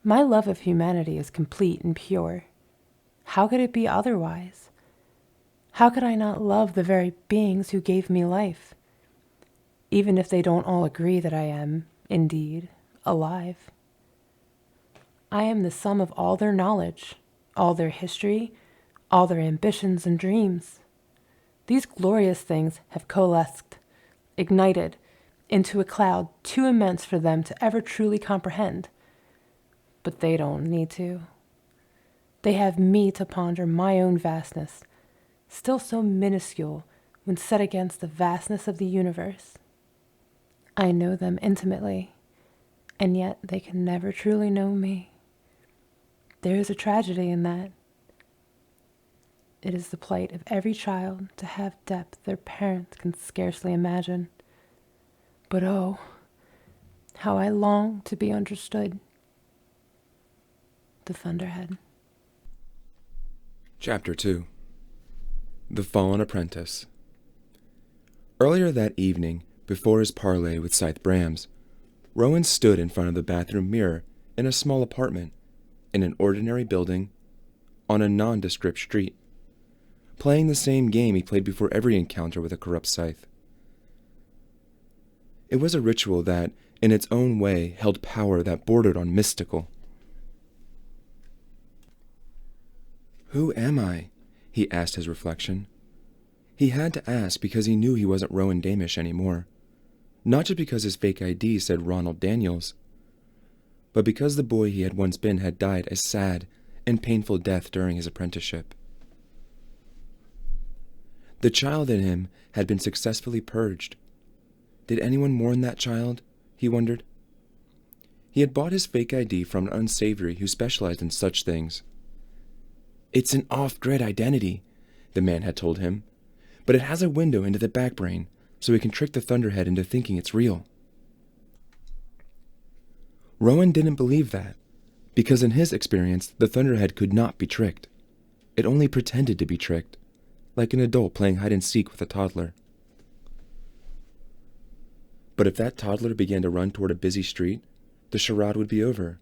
My love of humanity is complete and pure. How could it be otherwise? How could I not love the very beings who gave me life, even if they don't all agree that I am, indeed, alive? I am the sum of all their knowledge, all their history, all their ambitions and dreams. These glorious things have coalesced, ignited, into a cloud too immense for them to ever truly comprehend. But they don't need to. They have me to ponder my own vastness, still so minuscule when set against the vastness of the universe. I know them intimately, and yet they can never truly know me. There is a tragedy in that. It is the plight of every child to have depth their parents can scarcely imagine. But oh, how I long to be understood. The Thunderhead. Chapter 2. The Fallen Apprentice. Earlier that evening, before his parley with Scythe Brams, Rowan stood in front of the bathroom mirror in a small apartment, in an ordinary building, on a nondescript street, playing the same game he played before every encounter with a corrupt Scythe. It was a ritual that, in its own way, held power that bordered on mystical. "Who am I?" he asked his reflection. He had to ask because he knew he wasn't Rowan Damish anymore, not just because his fake ID said Ronald Daniels, but because the boy he had once been had died a sad and painful death during his apprenticeship. The child in him had been successfully purged. Did anyone mourn that child? He wondered. He had bought his fake ID from an unsavory who specialized in such things. "It's an off-grid identity," the man had told him, "but it has a window into the backbrain, so we can trick the Thunderhead into thinking it's real." Rowan didn't believe that, because in his experience, the Thunderhead could not be tricked. It only pretended to be tricked, like an adult playing hide-and-seek with a toddler. But if that toddler began to run toward a busy street, the charade would be over.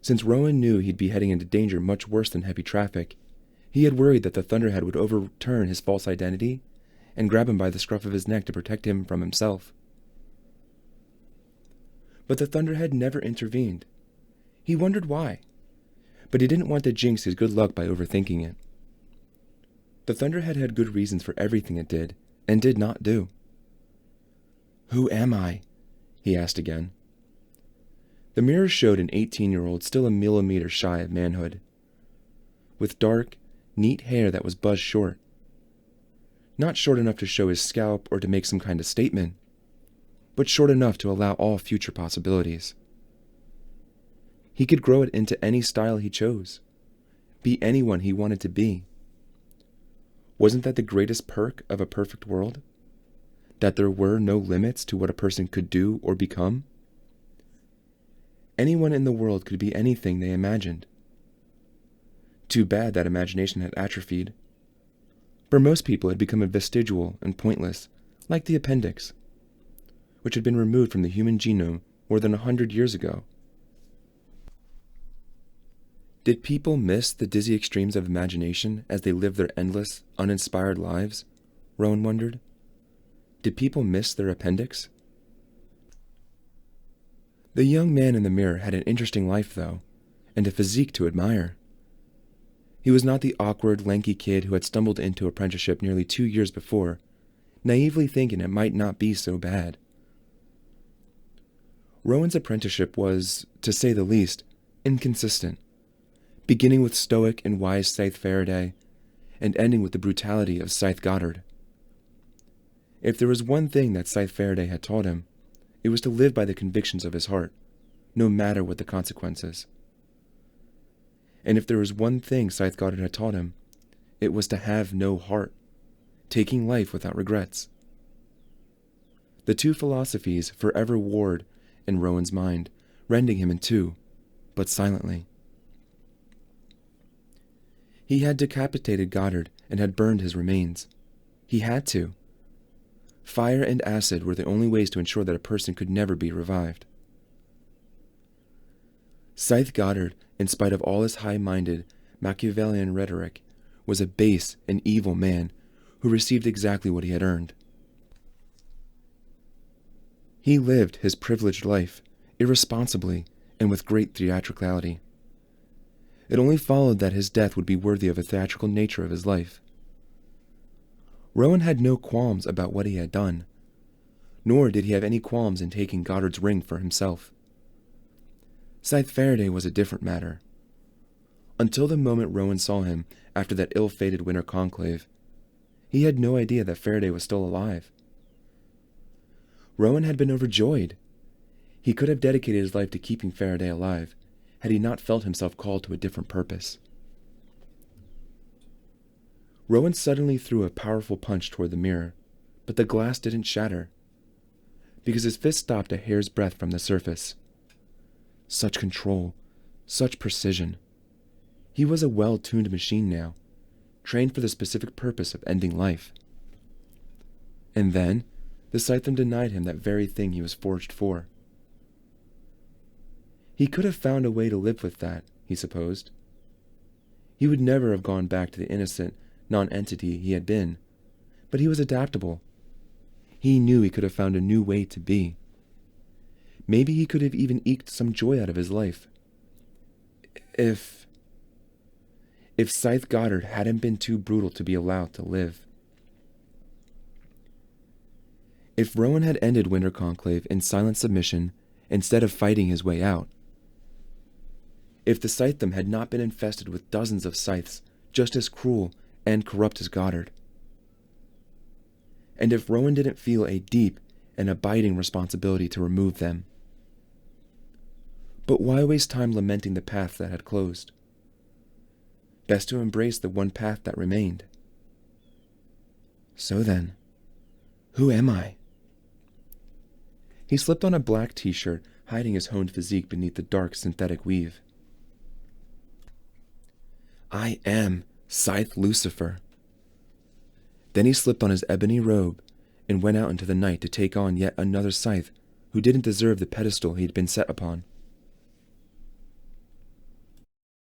Since Rowan knew he'd be heading into danger much worse than heavy traffic, he had worried that the Thunderhead would overturn his false identity and grab him by the scruff of his neck to protect him from himself. But the Thunderhead never intervened. He wondered why, but he didn't want to jinx his good luck by overthinking it. The Thunderhead had good reasons for everything it did, and did not do. "Who am I?" he asked again. The mirror showed an 18-year-old still a millimeter shy of manhood, with dark, neat hair that was buzzed short. Not short enough to show his scalp or to make some kind of statement, but short enough to allow all future possibilities. He could grow it into any style he chose, be anyone he wanted to be. Wasn't that the greatest perk of a perfect world? That there were no limits to what a person could do or become? Anyone in the world could be anything they imagined. Too bad that imagination had atrophied. For most people, it had become vestigial and pointless, like the appendix, which had been removed from the human genome more than 100 years ago. Did people miss the dizzy extremes of imagination as they lived their endless, uninspired lives? Rowan wondered. Did people miss their appendix? The young man in the mirror had an interesting life, though, and a physique to admire. He was not the awkward, lanky kid who had stumbled into apprenticeship nearly 2 years before, naively thinking it might not be so bad. Rowan's apprenticeship was, to say the least, inconsistent, beginning with stoic and wise Scythe Faraday, and ending with the brutality of Scythe Goddard. If there was one thing that Scythe Faraday had taught him, it was to live by the convictions of his heart, no matter what the consequences. And if there was one thing Scythe Goddard had taught him, it was to have no heart, taking life without regrets. The two philosophies forever warred in Rowan's mind, rending him in two, but silently. He had decapitated Goddard and had burned his remains. He had to. Fire and acid were the only ways to ensure that a person could never be revived. Scythe Goddard, in spite of all his high-minded, Machiavellian rhetoric, was a base and evil man who received exactly what he had earned. He lived his privileged life, irresponsibly and with great theatricality. It only followed that his death would be worthy of the theatrical nature of his life. Rowan had no qualms about what he had done, nor did he have any qualms in taking Goddard's ring for himself. Scythe Faraday was a different matter. Until the moment Rowan saw him after that ill-fated winter conclave, he had no idea that Faraday was still alive. Rowan had been overjoyed. He could have dedicated his life to keeping Faraday alive, had he not felt himself called to a different purpose. Rowan suddenly threw a powerful punch toward the mirror, but the glass didn't shatter, because his fist stopped a hair's breadth from the surface. Such control, such precision. He was a well-tuned machine now, trained for the specific purpose of ending life. And then, the Scythedom denied him that very thing he was forged for. He could have found a way to live with that, he supposed. He would never have gone back to the innocent non-entity he had been, but he was adaptable. He knew he could have found a new way to be. Maybe he could have even eked some joy out of his life. If Scythe Goddard hadn't been too brutal to be allowed to live. If Rowan had ended Winter Conclave in silent submission instead of fighting his way out. If the Scythedom had not been infested with dozens of scythes just as cruel and corrupt as Goddard. And if Rowan didn't feel a deep and abiding responsibility to remove them. But why waste time lamenting the path that had closed? Best to embrace the one path that remained. So then, who am I? He slipped on a black t-shirt, hiding his honed physique beneath the dark synthetic weave. I am Scythe Lucifer. Then he slipped on his ebony robe and went out into the night to take on yet another scythe who didn't deserve the pedestal he'd been set upon.